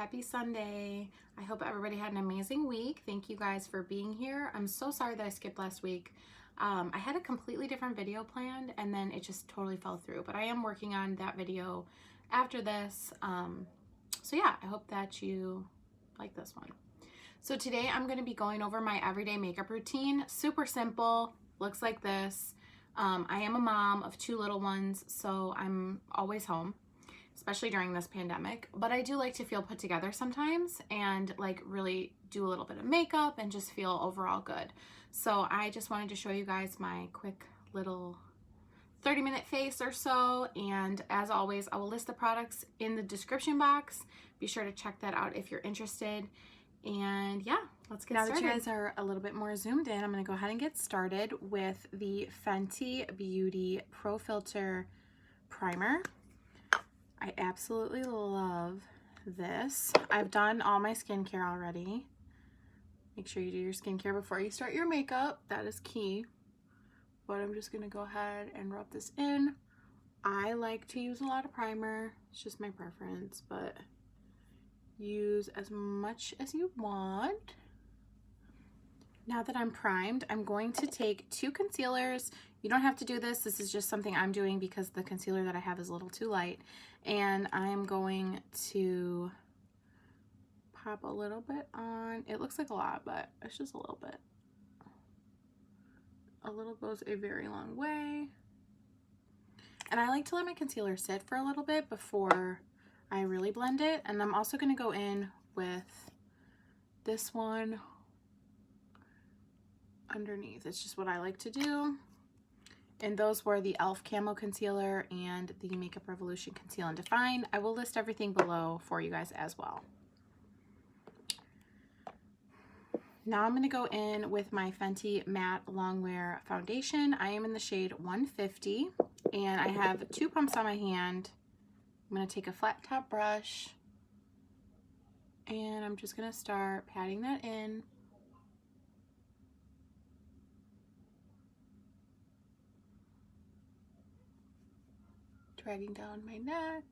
Happy Sunday. I hope everybody had an amazing week. Thank you guys for being here. I'm so sorry that I skipped last week. I had a completely different video planned and then it just totally fell through, but I am working on that video after this. So yeah, I hope that you like this one. So today I'm going to be going over my everyday makeup routine. Super simple, looks like this. I am a mom of 2 little ones, so I'm always home, especially during this pandemic, but I do like to feel put together sometimes and like really do a little bit of makeup and just feel overall good. So I just wanted to show you guys my quick little 30-minute face or so, and as always I will list the products in the description box. Be sure to check that out if you're interested. And yeah, let's get started. Now that you guys are a little bit more zoomed in, I'm going to go ahead and get started with the Fenty Beauty Pro Filter Primer. I absolutely love this. I've done all my skincare already. Make sure you do your skincare before you start your makeup. That is key. But I'm just going to go ahead and rub this in. I like to use a lot of primer. It's just my preference, but use as much as you want. Now that I'm primed, I'm going to take 2 concealers. You don't have to do this. This is just something I'm doing because the concealer that I have is a little too light. And I'm going to pop a little bit on. It looks like a lot, but it's just a little bit. A little goes a very long way. And I like to let my concealer sit for a little bit before I really blend it. And I'm also going to go in with this one underneath. It's just what I like to do. And those were the e.l.f. Camo Concealer and the Makeup Revolution Conceal and Define. I will list everything below for you guys as well. Now I'm going to go in with my Fenty Matte Longwear Foundation. I am in the shade 150 and I have 2 pumps on my hand. I'm going to take a flat top brush and I'm just going to start patting that in. Dragging down my neck.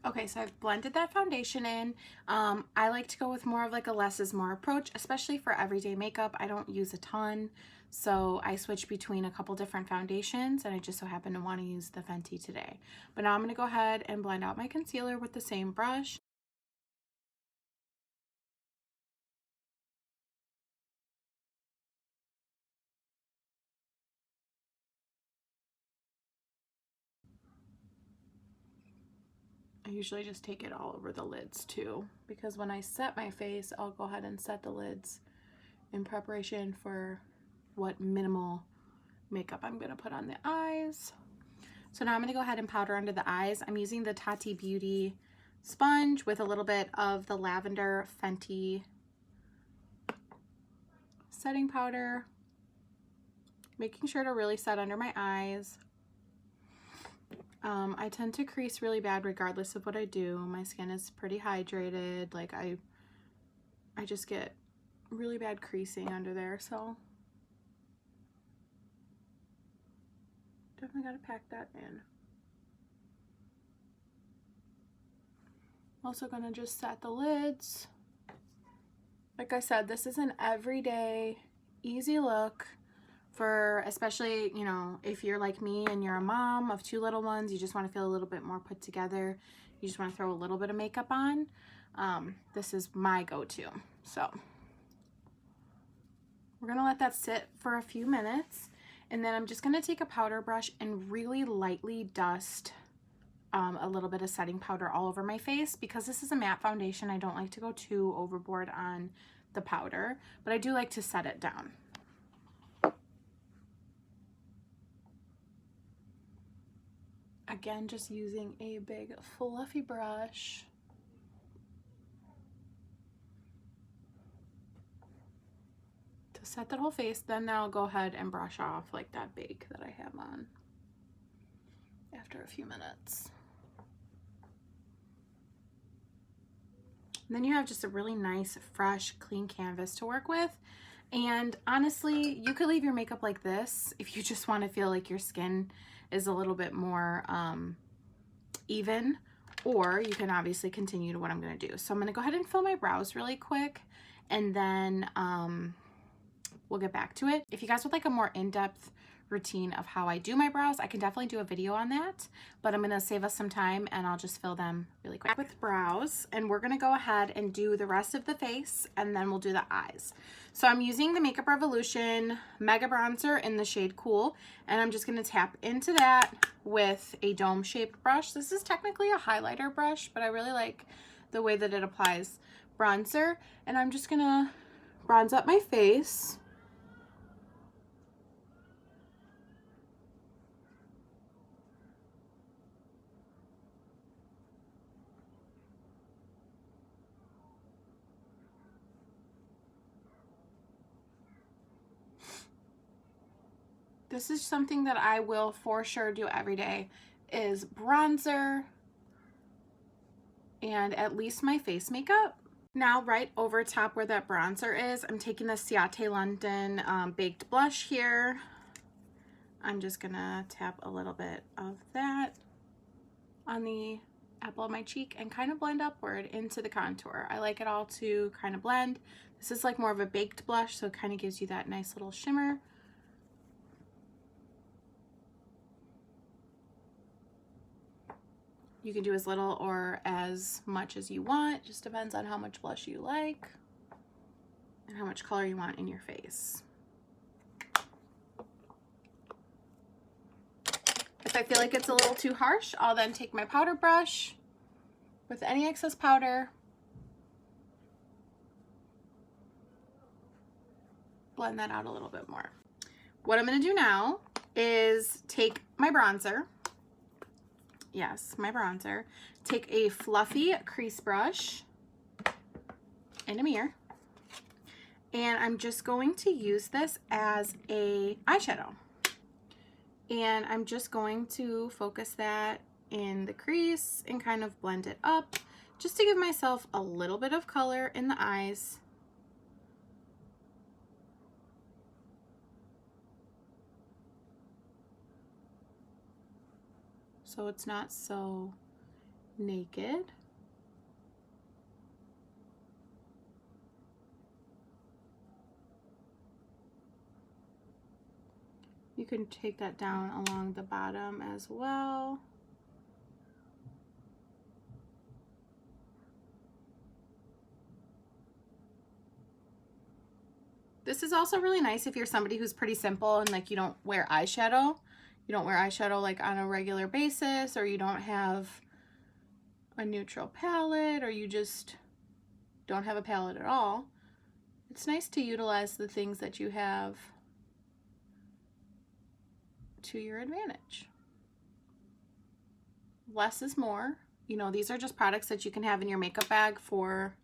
Okay, so I've blended that foundation in. I like to go with more of like a less is more approach, especially for everyday makeup. I don't use a ton, so I switch between a couple different foundations, and I just so happen to want to use the Fenty today. But now I'm going to go ahead and blend out my concealer with the same brush. I usually just take it all over the lids too, because when I set my face, I'll go ahead and set the lids in preparation for what minimal makeup I'm going to put on the eyes. So now I'm going to go ahead and powder under the eyes. I'm using the Ciate Beauty sponge with a little bit of the Lavender Fenty setting powder, making sure to really set under my eyes. I tend to crease really bad regardless of what I do. My skin is pretty hydrated. Like I just get really bad creasing under there, so definitely got to pack that in. Also gonna just set the lids. Like I said, this is an everyday easy look for, especially, you know, if you're like me and you're a mom of 2 little ones, you just want to feel a little bit more put together, you just want to throw a little bit of makeup on. This is my go-to. So we're gonna let that sit for a few minutes, and then I'm just gonna take a powder brush and really lightly dust a little bit of setting powder all over my face. Because this is a matte foundation, I don't like to go too overboard on the powder, but I do like to set it down. Again, just using a big fluffy brush. To set that whole face, then I'll go ahead and brush off like that bake that I have on after a few minutes. And then you have just a really nice, fresh, clean canvas to work with. And honestly, you could leave your makeup like this if you just want to feel like your skin is a little bit more even, or you can obviously continue to what I'm going to do. So I'm going to go ahead and fill my brows really quick, and then we'll get back to it. If you guys would like a more in-depth routine of how I do my brows, I can definitely do a video on that, but I'm going to save us some time and I'll just fill them really quick with brows. And we're going to go ahead and do the rest of the face, and then we'll do the eyes. So I'm using the Makeup Revolution Mega Bronzer in the shade Cool, and I'm just going to tap into that with a dome shaped brush. This is technically a highlighter brush, but I really like the way that it applies bronzer, and I'm just going to bronze up my face. This is something that I will for sure do every day, is bronzer and at least my face makeup. Now, right over top where that bronzer is, I'm taking the Ciate London Baked blush here. I'm just gonna tap a little bit of that on the apple of my cheek and kind of blend upward into the contour. I like it all to kind of blend. This is like more of a baked blush, so it kind of gives you that nice little shimmer. You can do as little or as much as you want. Just depends on how much blush you like and how much color you want in your face. If I feel like it's a little too harsh, I'll then take my powder brush with any excess powder, blend that out a little bit more. What I'm going to do now is take my bronzer. Yes, my bronzer. Take a fluffy crease brush in a mirror, and I'm just going to use this as a eyeshadow. And I'm just going to focus that in the crease and kind of blend it up just to give myself a little bit of color in the eyes. So it's not so naked. You can take that down along the bottom as well. This is also really nice if you're somebody who's pretty simple and like you don't wear eyeshadow. You don't wear eyeshadow like on a regular basis, or you don't have a neutral palette, or you just don't have a palette at all. It's nice to utilize the things that you have to your advantage. Less is more. You know, these are just products that you can have in your makeup bag for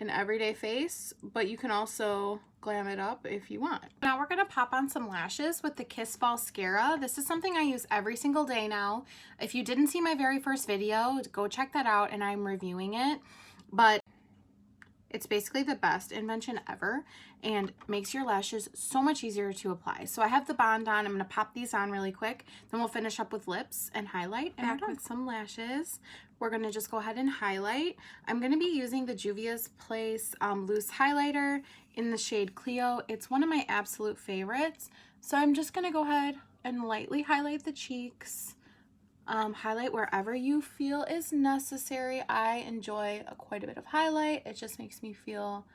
an everyday face, but you can also glam it up if you want. Now we're gonna pop on some lashes with the Kiss Mascara. This is something I use every single day now. If you didn't see my very first video, go check that out, and I'm reviewing it. But it's basically the best invention ever and makes your lashes so much easier to apply. So I have the Bond on. I'm going to pop these on really quick. Then we'll finish up with lips and highlight. And back with some lashes. We're going to just go ahead and highlight. I'm going to be using the Juvia's Place loose highlighter in the shade Cleo. It's one of my absolute favorites. So I'm just going to go ahead and lightly highlight the cheeks. Highlight wherever you feel is necessary. I enjoy quite a bit of highlight. It just makes me feel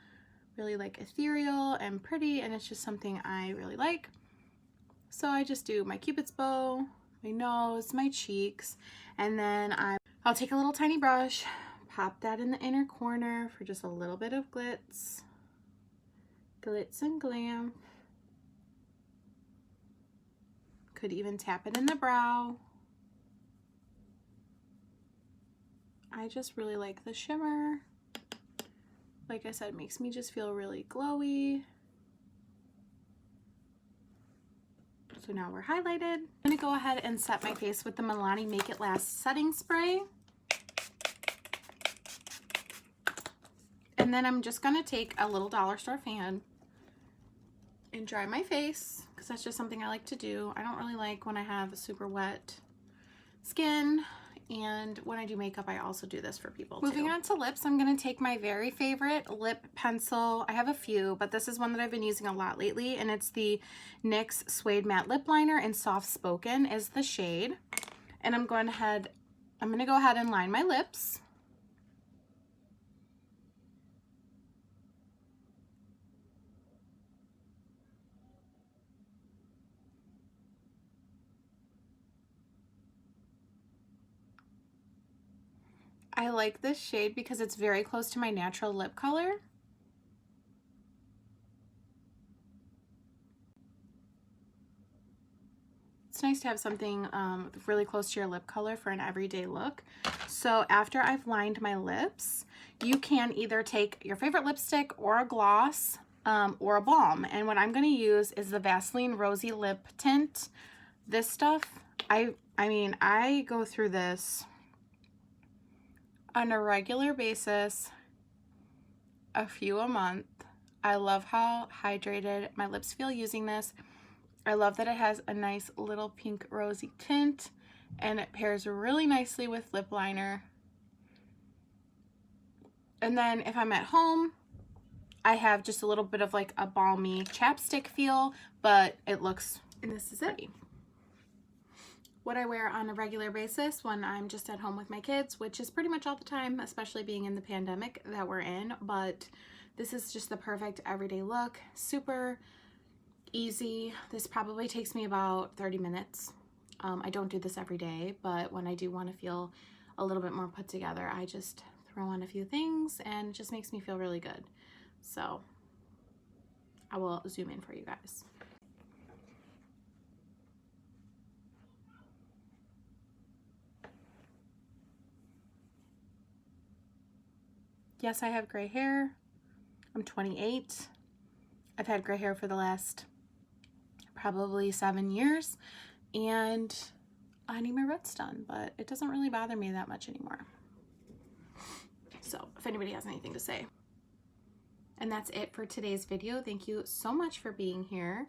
really like ethereal and pretty, and it's just something I really like. So I just do my Cupid's bow, my nose, my cheeks, and then I'll take a little tiny brush, pop that in the inner corner for just a little bit of glitz and glam. Could even tap it in the brow. I just really like the shimmer. Like I said, it makes me just feel really glowy. So now we're highlighted. I'm gonna go ahead and set my face with the Milani Make It Last setting spray. And then I'm just gonna take a little dollar store fan and dry my face because that's just something I like to do. I don't really like when I have super wet skin, and when I do makeup I also do this for people too. Moving on to lips, I'm going to take my very favorite lip pencil. I have a few, but this is one that I've been using a lot lately, and it's the NYX Suede Matte Lip Liner in Soft Spoken is the shade. And I'm going to go ahead and line my lips. I like this shade because it's very close to my natural lip color. It's nice to have something really close to your lip color for an everyday look. So after I've lined my lips, you can either take your favorite lipstick or a gloss or a balm. And what I'm going to use is the Vaseline Rosy Lip Tint. This stuff, I mean, I go through this on a regular basis, a few a month. I love how hydrated my lips feel using this. I love that it has a nice little pink rosy tint, and it pairs really nicely with lip liner. And then if I'm at home, I have just a little bit of like a balmy chapstick feel, but it looks, and this is it. What I wear on a regular basis when I'm just at home with my kids, which is pretty much all the time, especially being in the pandemic that we're in, but this is just the perfect everyday look. Super easy. This probably takes me about 30 minutes. I don't do this every day, but when I do want to feel a little bit more put together, I just throw on a few things and it just makes me feel really good. So I will zoom in for you guys. Yes, I have gray hair. I'm 28. I've had gray hair for the last probably 7 years, and I need my roots done, but it doesn't really bother me that much anymore. So if anybody has anything to say. And that's it for today's video. Thank you so much for being here,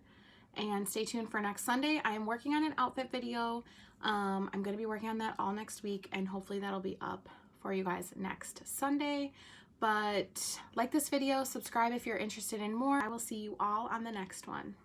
and stay tuned for next Sunday. I am working on an outfit video. I'm going to be working on that all next week, and hopefully that'll be up for you guys next Sunday. But like this video, subscribe if you're interested in more. I will see you all on the next one.